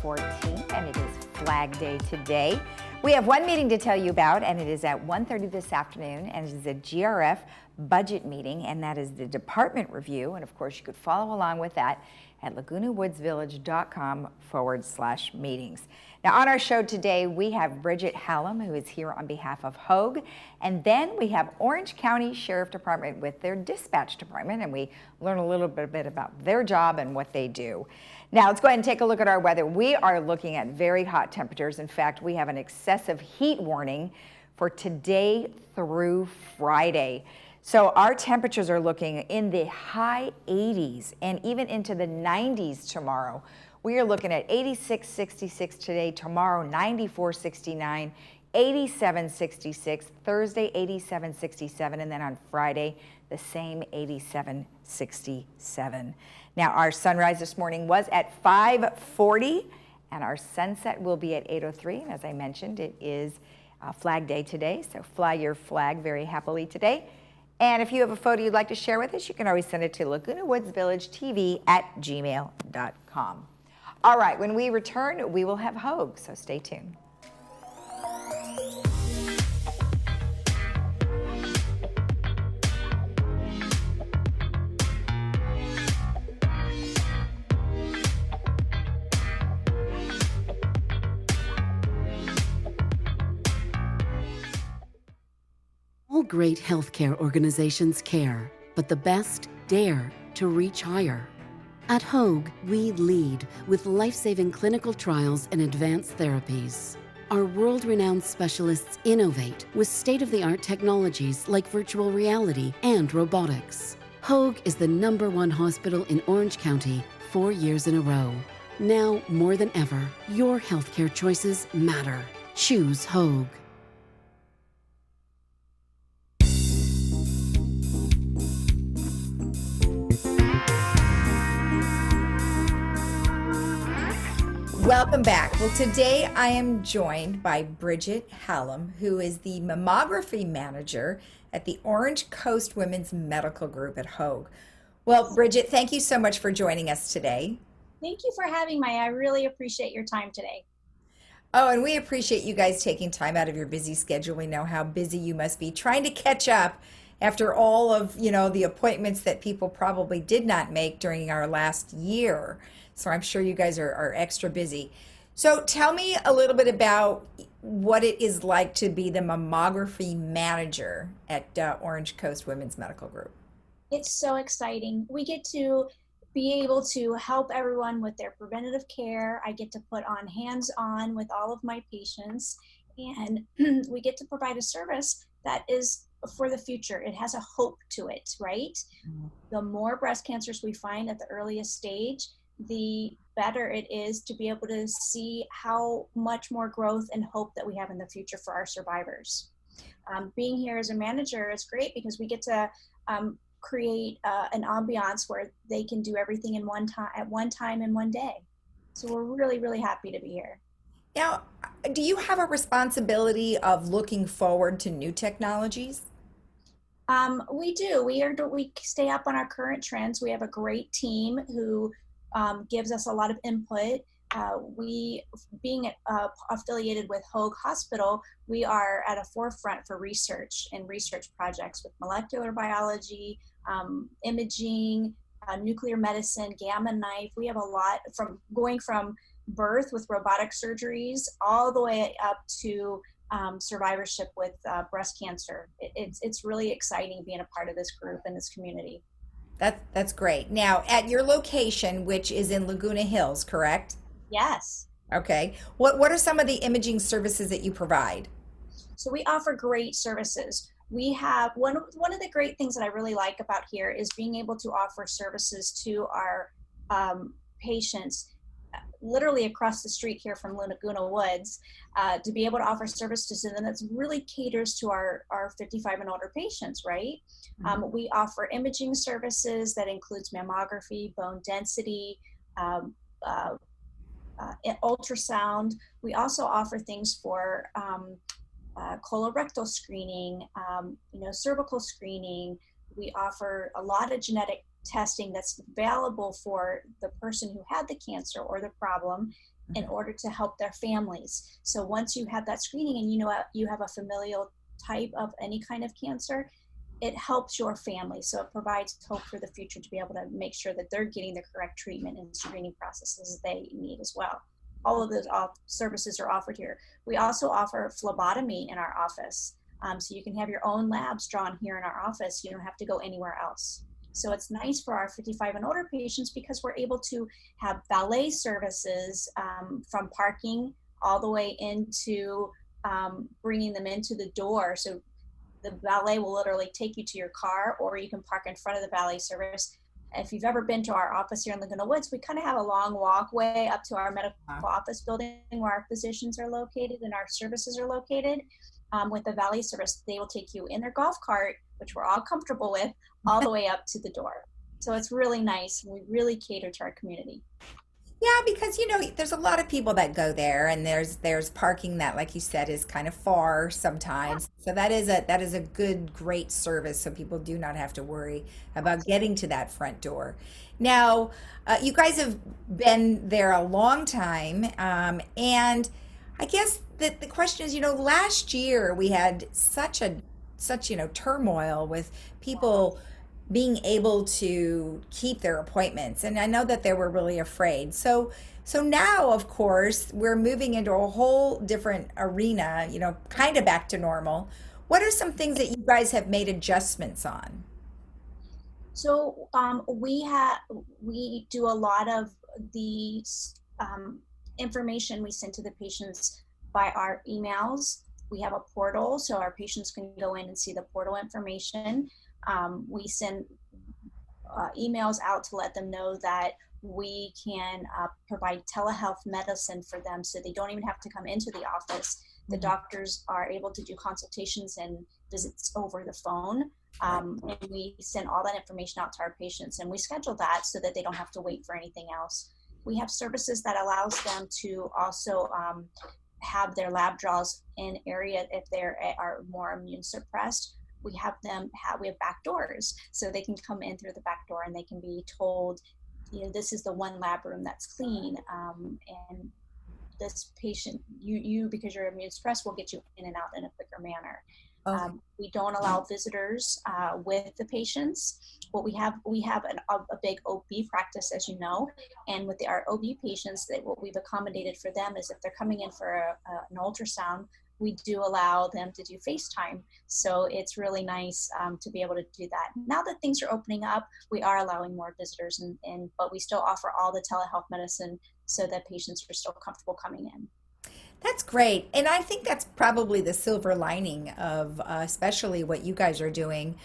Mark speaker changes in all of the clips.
Speaker 1: 14th, and it is Flag Day today. We have one meeting to tell you about, and it is at 1:30 this afternoon, and it is a GRF budget meeting, and that is the department review. And of course, you could follow along with that at lagunawoodsvillage.com/meetings. Now, on our show today, we have Bridget Hallam, who is here on behalf of Hogue, and then we have Orange County Sheriff Department with their dispatch department, and we learn a little bit about their job and what they do. Now, let's go ahead and take a look at our weather. We are looking at very hot temperatures. In fact, we have an excessive heat warning for today through Friday. So our temperatures are looking in the high 80s and even into the 90s tomorrow. We are looking at 86, 66 today, tomorrow 94, 69, 87, 66, Thursday 87, 67, and then on Friday the same 87, 67. Now our sunrise this morning was at 5:40 and our sunset will be at 8:03. And as I mentioned, it is Flag Day today, so fly your flag very happily today. And if you have a photo you'd like to share with us, you can always send it to lagunawoodsvillagetv@gmail.com. All right, when we return, we will have Hogue, so stay tuned.
Speaker 2: All great healthcare organizations care, but the best dare to reach higher. At Hogue, we lead with life-saving clinical trials and advanced therapies. Our world-renowned specialists innovate with state-of-the-art technologies like virtual reality and robotics. Hogue is the #1 hospital in Orange County 4 years in a row. Now, more than ever, your healthcare choices matter. Choose Hogue.
Speaker 1: Welcome back. Well, today I am joined by Bridget Hallam, who is the mammography manager at the Orange Coast Women's Medical Group at Hogue. Well, Bridget, thank you so much for joining us today.
Speaker 3: Thank you for having me. I really appreciate your time today.
Speaker 1: Oh, and we appreciate you guys taking time out of your busy schedule. We know how busy you must be trying to catch up after all of, the appointments that people probably did not make during our last year. So I'm sure you guys are extra busy. So tell me a little bit about what it is like to be the mammography manager at Orange Coast Women's Medical Group.
Speaker 3: It's so exciting. We get to be able to help everyone with their preventative care. I get to put on hands-on with all of my patients, and we get to provide a service that is for the future. It has a hope to it, right? Mm-hmm. The more breast cancers we find at the earliest stage, the better it is to be able to see how much more growth and hope that we have in the future for our survivors. Being here as a manager is great because we get to create an ambiance where they can do everything in at one time in one day. So we're really, really happy to be here.
Speaker 1: Now, do you have a responsibility of looking forward to new technologies?
Speaker 3: We do. We stay up on our current trends. We have a great team who gives us a lot of input. Being affiliated with Hogue Hospital, we are at a forefront for research and research projects with molecular biology, imaging, nuclear medicine, gamma knife. We have a lot going from birth with robotic surgeries all the way up to survivorship with breast cancer. It's really exciting being a part of this group and this community.
Speaker 1: That's great. Now, at your location, which is in Laguna Hills, correct?
Speaker 3: Yes.
Speaker 1: Okay. What are some of the imaging services that you provide?
Speaker 3: So we offer great services. We have one of the great things that I really like about here is being able to offer services to our patients literally across the street here from Laguna Woods, to be able to offer services to them that really caters to our 55 and older patients, right? Mm-hmm. We offer imaging services that includes mammography, bone density, ultrasound. We also offer things for colorectal screening, cervical screening. We offer a lot of genetic testing that's available for the person who had the cancer or the problem, in order to help their families. So once you have that screening and you know you have a familial type of any kind of cancer, it helps your family. So it provides hope for the future to be able to make sure that they're getting the correct treatment and screening processes they need as well. All of those services are offered here. We also offer phlebotomy in our office. So you can have your own labs drawn here in our office. You don't have to go anywhere else. So it's nice for our 55 and older patients because we're able to have valet services from parking all the way into bringing them into the door. So the valet will literally take you to your car, or you can park in front of the valet service. If you've ever been to our office here in Laguna Woods, we kind of have a long walkway up to our medical office building where our physicians are located and our services are located. With the valet service, they will take you in their golf cart, which we're all comfortable with, all the way up to the door. So it's really nice. We really cater to our community.
Speaker 1: Yeah, because there's a lot of people that go there, and there's parking that, like you said, is kind of far sometimes. So that is a great service, so people do not have to worry about getting to that front door. Now, you guys have been there a long time, and I guess that the question is, last year we had such turmoil with people being able to keep their appointments. And I know that they were really afraid. So now, of course, we're moving into a whole different arena, kind of back to normal. What are some things that you guys have made adjustments on?
Speaker 3: So we do a lot of the information we send to the patients by our emails. We have a portal, so our patients can go in and see the portal information. We send emails out to let them know that we can provide telehealth medicine for them, so they don't even have to come into the office. The doctors are able to do consultations and visits over the phone. And we send all that information out to our patients, and we schedule that so that they don't have to wait for anything else. We have services that allows them to also have their lab draws in area if they are more immune suppressed. We have back doors, so they can come in through the back door and they can be told, this is the one lab room that's clean, and this patient, you because you're immune suppressed, will get you in and out in a quicker manner. We don't allow visitors with the patients. What we have a big OB practice, as you know, and with our OB patients, what we've accommodated for them is if they're coming in for an ultrasound, we do allow them to do FaceTime. So it's really nice to be able to do that. Now that things are opening up, we are allowing more visitors, but we still offer all the telehealth medicine so that patients are still comfortable coming in.
Speaker 1: That's great. And I think that's probably the silver lining of especially what you guys are doing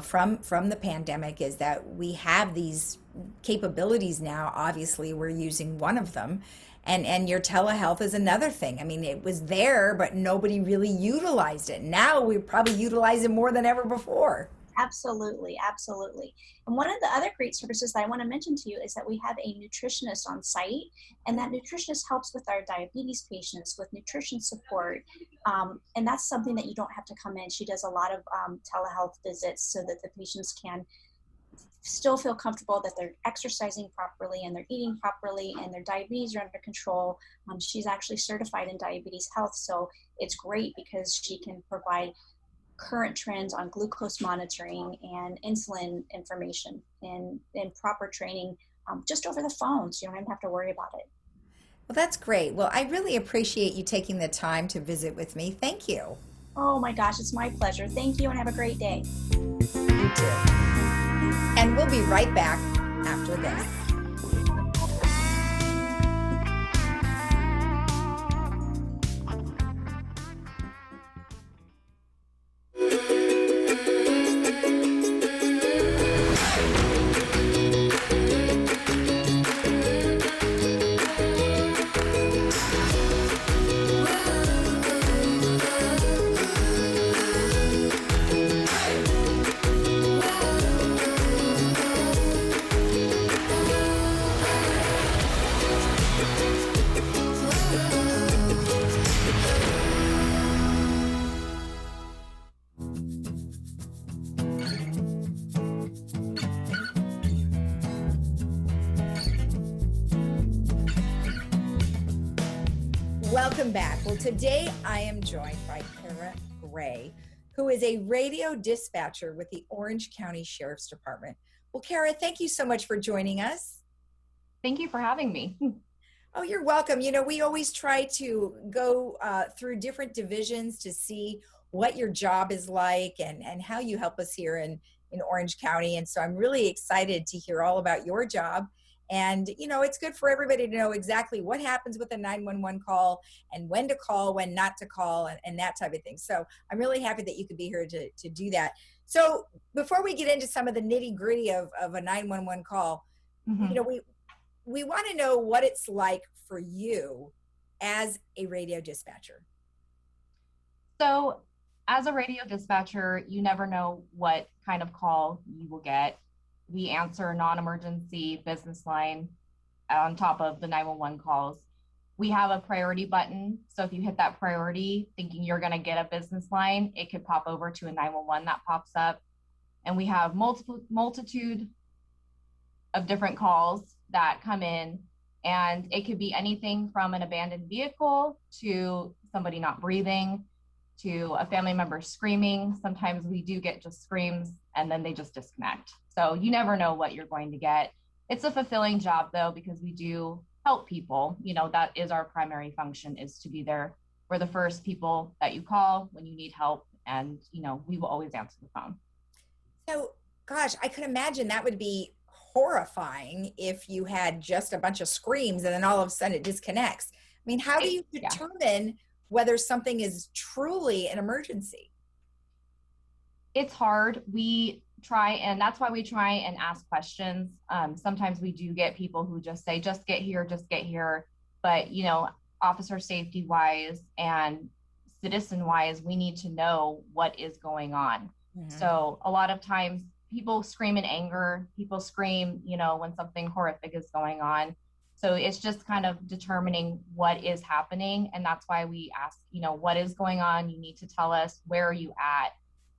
Speaker 1: from the pandemic, is that we have these capabilities now. Obviously, we're using one of them. And your telehealth is another thing. I mean, it was there, but nobody really utilized it. Now we probably utilize it more than ever before.
Speaker 3: Absolutely, absolutely. And one of the other great services that I want to mention to you is that we have a nutritionist on site, and that nutritionist helps with our diabetes patients with nutrition support. And that's something that you don't have to come in. She does a lot of telehealth visits so that the patients can still feel comfortable that they're exercising properly and they're eating properly and their diabetes are under control. She's actually certified in diabetes health, so it's great because she can provide current trends on glucose monitoring and insulin information and proper training just over the phone, so you don't even have to worry about it.
Speaker 1: Well, that's great. Well, I really appreciate you taking the time to visit with me. Thank you.
Speaker 3: Oh my gosh, it's my pleasure. Thank you and have a great day.
Speaker 1: You too. And we'll be right back after this. Welcome back. Well, today I am joined by Kara Gray, who is a radio dispatcher with the Orange County Sheriff's Department. Well, Kara, thank you so much for joining us.
Speaker 4: Thank you for having me.
Speaker 1: Oh, you're welcome. You know, we always try to go through different divisions to see what your job is like and how you help us here in Orange County. And so I'm really excited to hear all about your job. And, you know, it's good for everybody to know exactly what happens with a 911 call and when to call, when not to call, and that type of thing. So I'm really happy that you could be here to do that. So before we get into some of the nitty gritty of a 911 call, you know, we want to know what it's like for you as a radio dispatcher.
Speaker 4: So as a radio dispatcher, you never know what kind of call you will get. We answer non-emergency business line on top of the 911 calls. We have a priority button. So if you hit that priority thinking you're going to get a business line, it could pop over to a 911 that pops up. And we have multitude of different calls that come in, and it could be anything from an abandoned vehicle to somebody not breathing to a family member screaming. Sometimes we do get just screams and then they just disconnect. So you never know what you're going to get. It's a fulfilling job though, because we do help people. You know, that is our primary function, is to be there. We're the first people that you call when you need help, and you know, we will always answer the phone.
Speaker 1: So, gosh, I could imagine that would be horrifying if you had just a bunch of screams and then all of a sudden it disconnects. I mean, how do you determine whether something is truly an emergency?
Speaker 4: It's hard. We try, and that's why we try and ask questions. Sometimes we do get people who just say, just get here. But, you know, officer safety wise and citizen wise, we need to know what is going on. So a lot of times people scream in anger, people scream, you know, when something horrific is going on. So it's just kind of determining what is happening. And that's why we ask, you know, what is going on? You need to tell us, where are you at?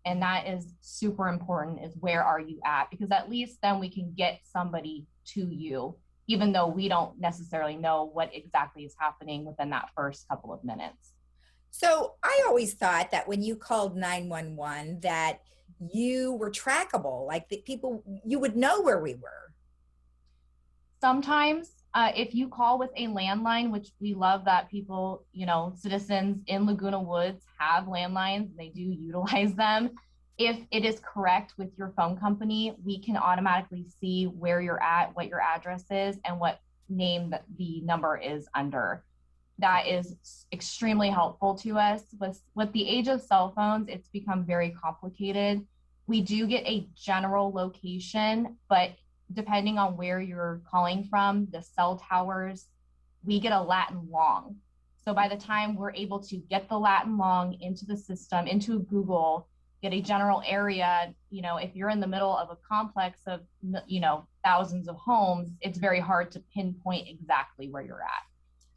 Speaker 4: And that is super important, is where are you at? Because at least then we can get somebody to you, even though we don't necessarily know what exactly is happening within that first couple of minutes.
Speaker 1: So I always thought that when you called 911 that you were trackable, like the people, you would know where we were.
Speaker 4: Sometimes if you call with a landline, which we love that people, you know, citizens in Laguna Woods have landlines, they do utilize them. If it is correct with your phone company, we can automatically see where you're at, what your address is, and what name the number is under. That is extremely helpful to us. With the age of cell phones, it's become very complicated. We do get a general location, but depending on where you're calling from, the cell towers, we get a Latin long. So by the time we're able to get the Latin long into the system, into Google, get a general area, you know, if you're in the middle of a complex of, you know, thousands of homes, it's very hard to pinpoint exactly where you're at.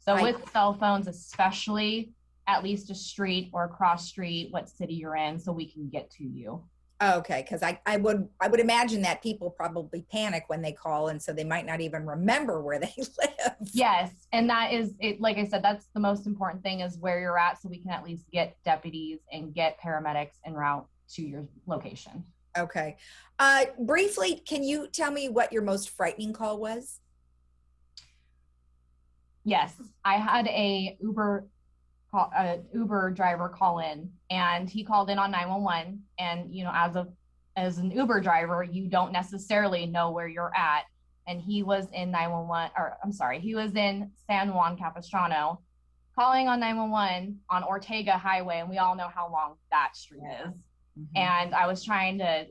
Speaker 4: So with cell phones, especially, at least a street or a cross street, what city you're in, so we can get to you.
Speaker 1: Okay, because I would imagine that people probably panic when they call, and so they might not even remember where they live.
Speaker 4: Yes, and that is it. Like I said, that's the most important thing, is where you're at, so we can at least get deputies and get paramedics en route to your location.
Speaker 1: Okay. Briefly, can you tell me what your most frightening call was?
Speaker 4: Yes, I had a Uber driver call in, and he called in on 911. And you know, as an Uber driver, you don't necessarily know where you're at. And he was in 911, or I'm sorry, he was in San Juan Capistrano, calling on 911 on Ortega Highway, and we all know how long that street is. And I was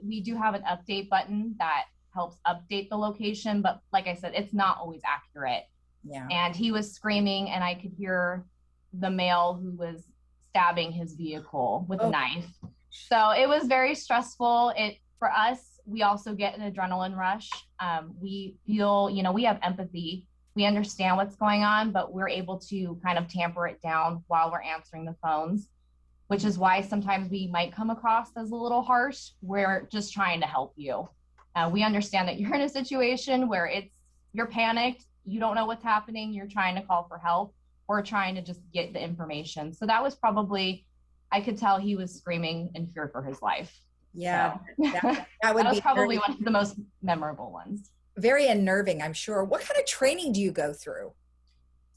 Speaker 4: we do have an update button that helps update the location, but like I said, it's not always accurate. And he was screaming, and I could hear the male who was stabbing his vehicle with a knife. So it was very stressful. For us, we also get an adrenaline rush. We feel, you know, we have empathy. We understand what's going on, but we're able to kind of tamper it down while we're answering the phones, which is why sometimes we might come across as a little harsh. We're just trying to help you. We understand that you're in a situation where you're panicked, you don't know what's happening, you're trying to call for help, or trying to just get the information. So that was probably, I could tell he was screaming in fear for his life.
Speaker 1: Yeah,
Speaker 4: So,
Speaker 1: that would
Speaker 4: that was
Speaker 1: be
Speaker 4: probably
Speaker 1: very,
Speaker 4: one of the most memorable ones.
Speaker 1: very unnerving, I'm sure. What kind of training do you go through?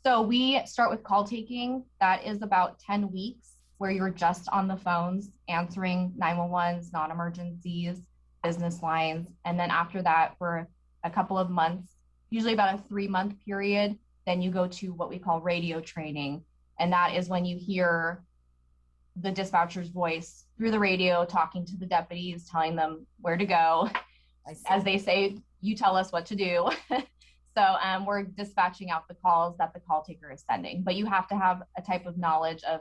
Speaker 4: So we start with call taking. That is about 10 weeks where you're just on the phones answering 911s, non-emergencies, business lines. And then after that, for a couple of months, usually about a 3-month period, then you go to what we call radio training. And that is when you hear the dispatcher's voice through the radio, talking to the deputies, telling them where to go. As they say, you tell us what to do. So we're dispatching out the calls that the call taker is sending, but you have to have a type of knowledge of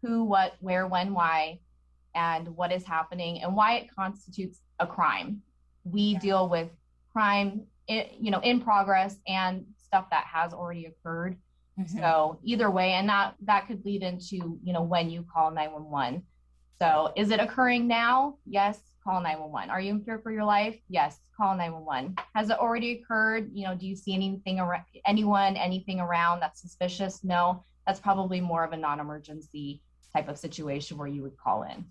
Speaker 4: who, what, where, when, why, and what is happening and why it constitutes a crime. We deal with crime, in progress and stuff that has already occurred. Mm-hmm. So either way, and that could lead into, when you call 911. So is it occurring now? Yes, call 911. Are you in fear for your life? Yes, call 911. Has it already occurred? Do you see anything around that's suspicious? No, that's probably more of a non-emergency type of situation where you would call in.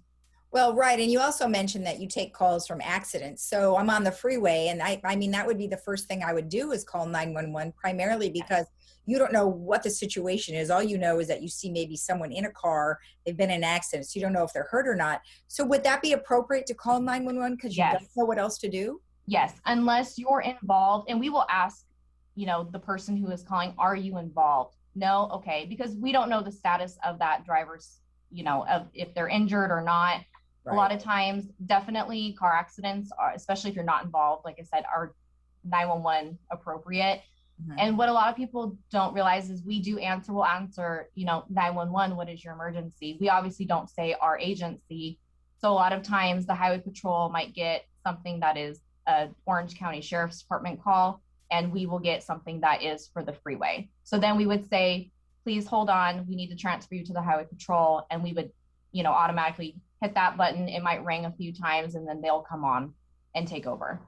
Speaker 1: Well, right. And you also mentioned that you take calls from accidents. So I'm on the freeway, and I mean, that would be the first thing I would do is call 911, primarily because you don't know what the situation is. All you know is that you see maybe someone in a car, they've been in an accident, so you don't know if they're hurt or not. So would that be appropriate to call 911 because you don't know what else to do? Yes,
Speaker 4: unless you're involved, and we will ask, the person who is calling, are you involved? No, okay, because we don't know the status of that driver's, of if they're injured or not. Right. A lot of times, definitely car accidents, especially if you're not involved, like I said, are 911 appropriate. Mm-hmm. And what a lot of people don't realize is we'll answer, 911, what is your emergency? We obviously don't say our agency. So a lot of times the highway patrol might get something that is a Orange County Sheriff's Department call, and we will get something that is for the freeway. So then we would say, please hold on, we need to transfer you to the highway patrol. And we would, automatically hit that button. It might ring a few times and then they'll come on and take over.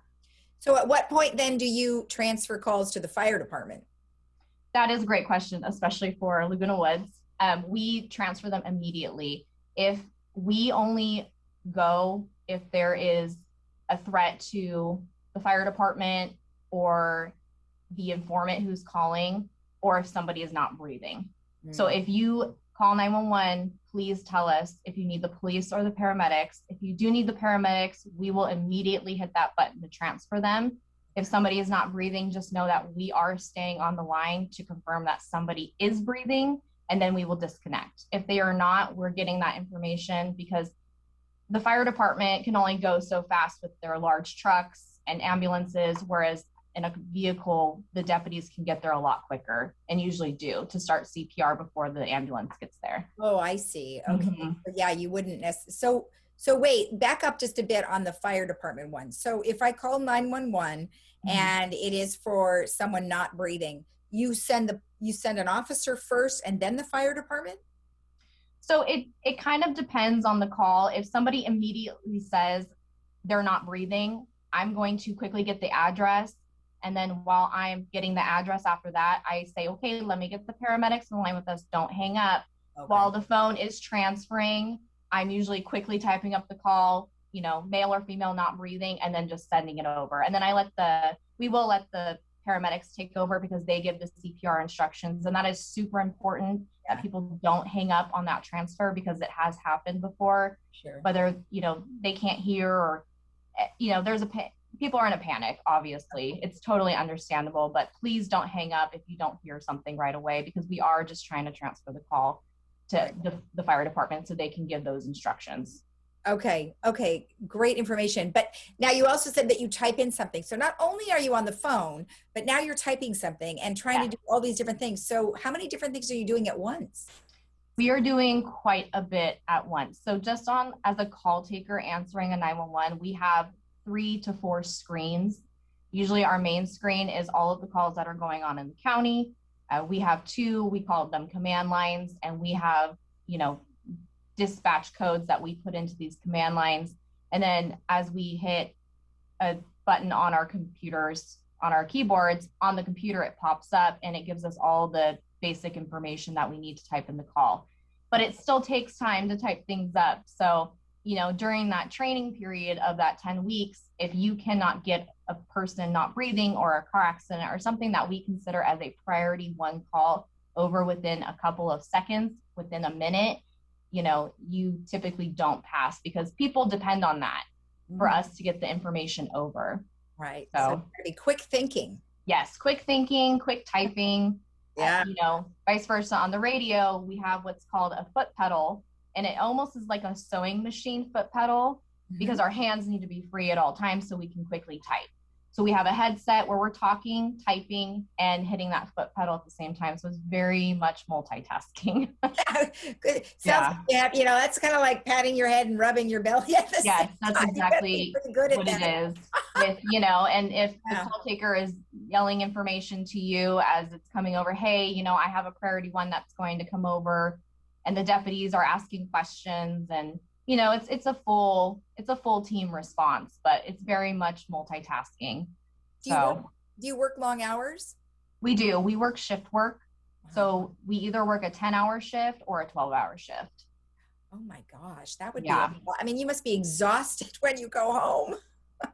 Speaker 1: So at what point then do you transfer calls to the fire department?
Speaker 4: That is a great question, especially for Laguna Woods. We transfer them immediately. If we only go if there is a threat to the fire department or the informant who's calling, or if somebody is not breathing. Mm. So if you call 911, please tell us if you need the police or the paramedics. If you do need the paramedics, we will immediately hit that button to transfer them. If somebody is not breathing, just know that we are staying on the line to confirm that somebody is breathing, and then we will disconnect. If they are not, we're getting that information because the fire department can only go so fast with their large trucks and ambulances, whereas in a vehicle, the deputies can get there a lot quicker and usually do to start CPR before the ambulance gets there.
Speaker 1: Oh, I see. Okay. Mm-hmm. Yeah, you wouldn't necessarily. So wait, back up just a bit on the fire department one. So if I call 911 mm-hmm. and it is for someone not breathing, you send an officer first and then the fire department?
Speaker 4: So it kind of depends on the call. If somebody immediately says they're not breathing, I'm going to quickly get the address. And then while I'm getting the address after that, I say, okay, let me get the paramedics in line with us. Don't hang up. Okay. While the phone is transferring, I'm usually quickly typing up the call, male or female not breathing, and then just sending it over. And then we will let the paramedics take over because they give the CPR instructions. And that is super important that people don't hang up on that transfer because it has happened before. Sure. Whether, they can't hear or, people are in a panic, obviously. It's totally understandable, but please don't hang up if you don't hear something right away because we are just trying to transfer the call to the fire department so they can give those instructions.
Speaker 1: Okay. Great information. But now you also said that you type in something. So not only are you on the phone, but now you're typing something and trying to do all these different things. So how many different things are you doing at once?
Speaker 4: We are doing quite a bit at once. So just as a call taker answering a 911, we have 3 to 4 screens. Usually our main screen is all of the calls that are going on in the county. We have 2, we call them command lines, and we have, dispatch codes that we put into these command lines. And then as we hit a button on our computers, on our keyboards, on the computer, it pops up and it gives us all the basic information that we need to type in the call. But it still takes time to type things up. So, during that training period of that 10 weeks, if you cannot get a person not breathing or a car accident or something that we consider as a priority one call over within a couple of seconds, within a minute, you typically don't pass, because people depend on that for us to get the information over.
Speaker 1: Right. So pretty quick thinking.
Speaker 4: Yes. Quick thinking, quick typing.
Speaker 1: Yeah.
Speaker 4: Vice versa. On the radio, we have what's called a foot pedal, and it almost is like a sewing machine foot pedal, because our hands need to be free at all times so we can quickly type. So we have a headset where we're talking, typing, and hitting that foot pedal at the same time. So it's very much multitasking.
Speaker 1: Good. Sounds like that's kind of like patting your head and rubbing your belly at the same
Speaker 4: Yes, that's
Speaker 1: time.
Speaker 4: exactly what it is. With, and if the
Speaker 1: Yeah.
Speaker 4: call taker is yelling information to you as it's coming over, hey, I have a priority one that's going to come over, and the deputies are asking questions, and it's a full team response, but it's very much multitasking.
Speaker 1: Do you work long hours?
Speaker 4: We do. We work shift work. So we either work a 10-hour shift or a 12-hour shift.
Speaker 1: Oh my gosh, that would be, you must be exhausted when you go home.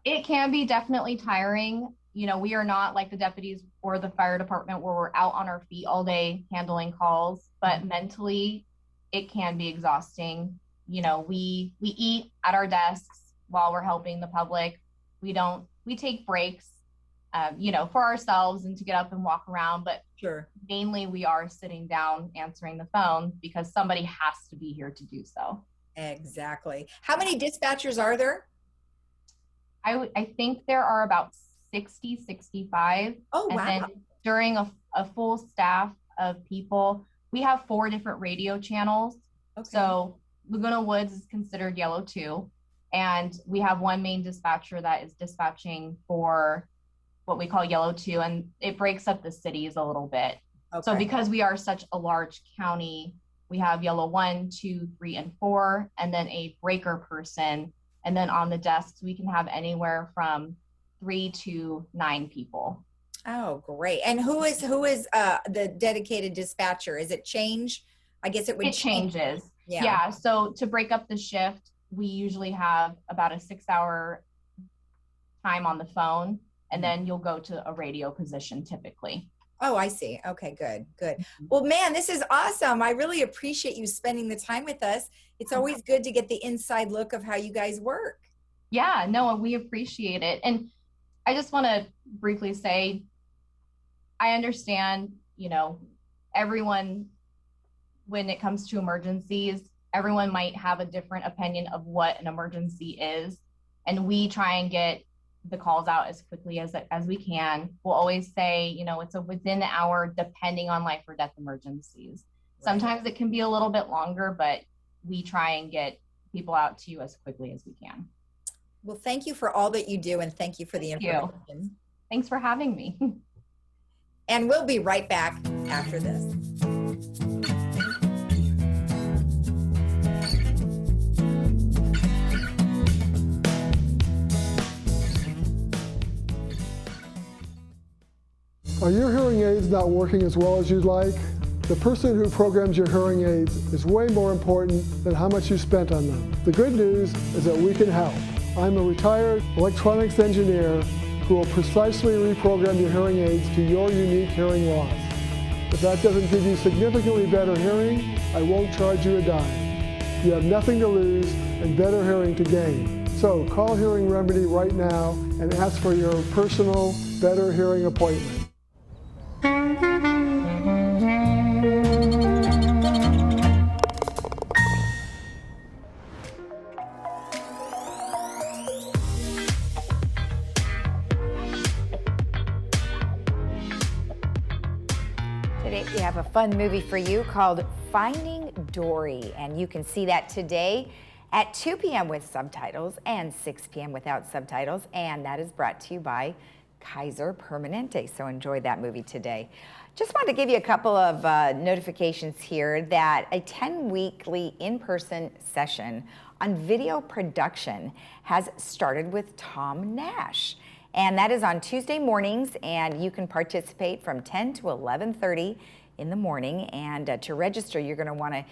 Speaker 4: It can be definitely tiring. We are not like the deputies or the fire department where we're out on our feet all day handling calls, but mentally it can be exhausting. We eat at our desks while we're helping the public. We take breaks, for ourselves and to get up and walk around, but
Speaker 1: sure,
Speaker 4: mainly we are sitting down answering the phone because somebody has to be here to do so.
Speaker 1: Exactly. How many dispatchers are there?
Speaker 4: I think there are about 60, 65.
Speaker 1: Oh, wow.
Speaker 4: And then during a full staff of people, we have 4 different radio channels.
Speaker 1: Okay.
Speaker 4: So Laguna Woods is considered yellow 2. And we have one main dispatcher that is dispatching for what we call yellow 2. And it breaks up the cities a little bit. Okay. So because we are such a large county, we have yellow 1, 2, 3, and 4, and then a breaker person. And then on the desks, we can have anywhere from 3 to 9 people.
Speaker 1: Oh, great. And who is the dedicated dispatcher? Is it change? I guess it would
Speaker 4: changes. Yeah. So to break up the shift, we usually have about a 6-hour time on the phone, and then you'll go to a radio position typically.
Speaker 1: Oh, I see. Okay, good. Well, man, this is awesome. I really appreciate you spending the time with us. It's always good to get the inside look of how you guys work.
Speaker 4: Yeah, no, we appreciate it. And I just want to briefly say, I understand, everyone, when it comes to emergencies, everyone might have a different opinion of what an emergency is. And we try and get the calls out as quickly as we can. We'll always say, it's a within an hour, depending on life or death emergencies. Right. Sometimes it can be a little bit longer, but we try and get people out to you as quickly as we can.
Speaker 1: Well, thank you for all that you do, and thank you for the information.
Speaker 4: Thanks for having me.
Speaker 1: And we'll be right back after this.
Speaker 5: Are your hearing aids not working as well as you'd like? The person who programs your hearing aids is way more important than how much you spent on them. The good news is that we can help. I'm a retired electronics engineer who will precisely reprogram your hearing aids to your unique hearing loss. If that doesn't give you significantly better hearing, I won't charge you a dime. You have nothing to lose and better hearing to gain. So call Hearing Remedy right now and ask for your personal better hearing appointment.
Speaker 1: Today we have a fun movie for you called Finding Dory, and you can see that today at 2 p.m. with subtitles and 6 p.m. without subtitles, and that is brought to you by Kaiser Permanente. So enjoy that movie today. Just wanted to give you a couple of notifications here that a 10-weekly in-person session on video production has started with Tom Nash. And that is on Tuesday mornings, and you can participate from 10 to 11:30. in the morning. And to register, you're going to want to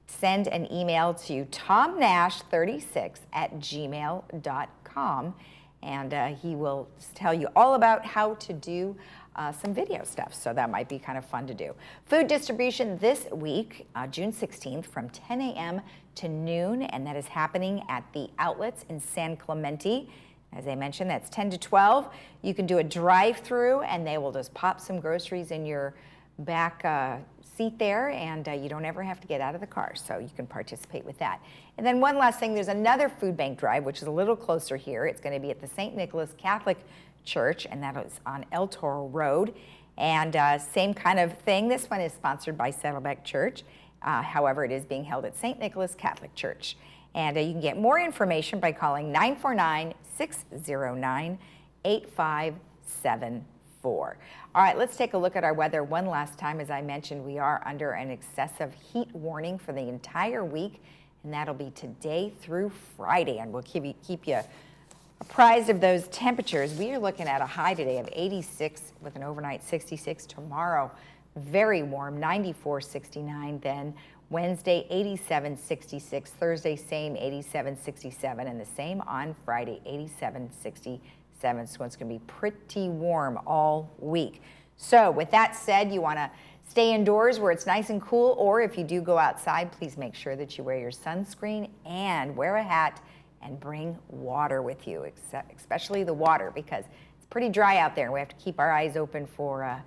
Speaker 1: send an email to tomnash36@gmail.com, and he will tell you all about how to do some video stuff, so that might be kind of fun to do. Food distribution this week, June 16th, from 10 a.m. to noon, and that is happening at the outlets in San Clemente. As I mentioned, that's 10 to 12. You can do a drive-through, and they will just pop some groceries in your back seat there, and you don't ever have to get out of the car, so you can participate with that. And then one last thing, there's another food bank drive, which is a little closer here. It's going to be at the St. Nicholas Catholic Church, and that is on El Toro Road. And same kind of thing. This one is sponsored by Saddleback Church. However, it is being held at St. Nicholas Catholic Church. And you can get more information by calling 949-609-8574. All right, let's take a look at our weather one last time. As I mentioned, we are under an excessive heat warning for the entire week, and that'll be today through Friday. And we'll keep you apprised of those temperatures. We are looking at a high today of 86 with an overnight 66. Tomorrow, very warm, 94, 69. Then Wednesday, 87, 66. Thursday, same 87, 67. And the same on Friday, 87, 67. So it's going to be pretty warm all week. So with that said, you want to stay indoors where it's nice and cool, or if you do go outside, please make sure that you wear your sunscreen and wear a hat and bring water with you, especially the water, because it's pretty dry out there. We have to keep our eyes open for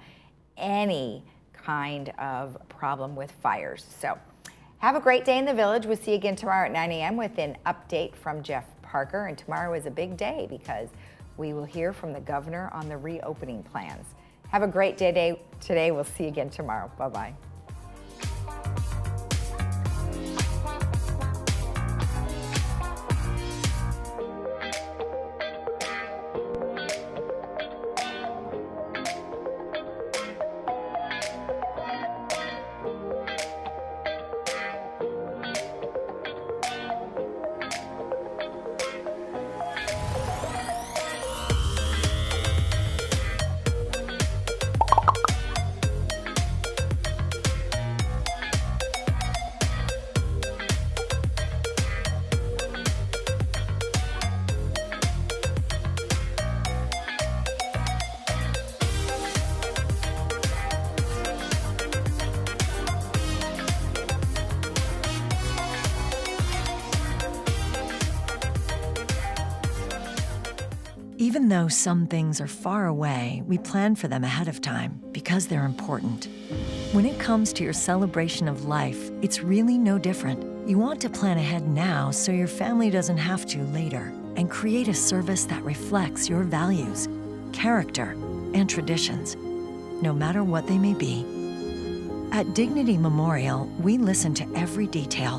Speaker 1: any kind of problem with fires. So have a great day in the village. We'll see you again tomorrow at 9 a.m. with an update from Jeff Parker. And tomorrow is a big day because we will hear from the governor on the reopening plans. Have a great day today. We'll see you again tomorrow. Bye-bye.
Speaker 6: Even though some things are far away, we plan for them ahead of time because they're important. When it comes to your celebration of life, it's really no different. You want to plan ahead now so your family doesn't have to later, and create a service that reflects your values, character, and traditions, no matter what they may be. At Dignity Memorial, we listen to every detail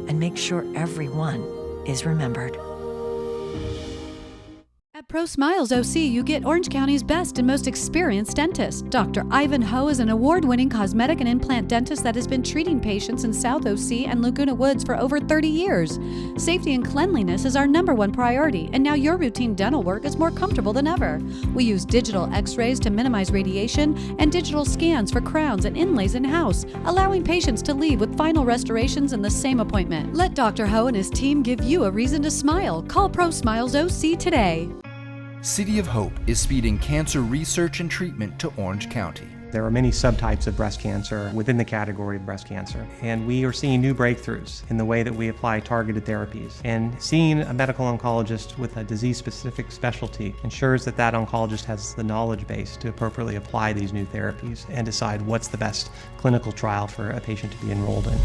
Speaker 6: and make sure everyone is remembered.
Speaker 7: At Pro Smiles OC, you get Orange County's best and most experienced dentist. Dr. Ivan Ho is an award-winning cosmetic and implant dentist that has been treating patients in South OC and Laguna Woods for over 30 years. Safety and cleanliness is our #1 priority, and now your routine dental work is more comfortable than ever. We use digital x-rays to minimize radiation and digital scans for crowns and inlays in-house, allowing patients to leave with final restorations in the same appointment. Let Dr. Ho and his team give you a reason to smile. Call Pro Smiles OC today.
Speaker 8: City of Hope is speeding cancer research and treatment to Orange County.
Speaker 9: There are many subtypes of breast cancer within the category of breast cancer, and we are seeing new breakthroughs in the way that we apply targeted therapies. And seeing a medical oncologist with a disease-specific specialty ensures that that oncologist has the knowledge base to appropriately apply these new therapies and decide what's the best clinical trial for a patient to be enrolled in.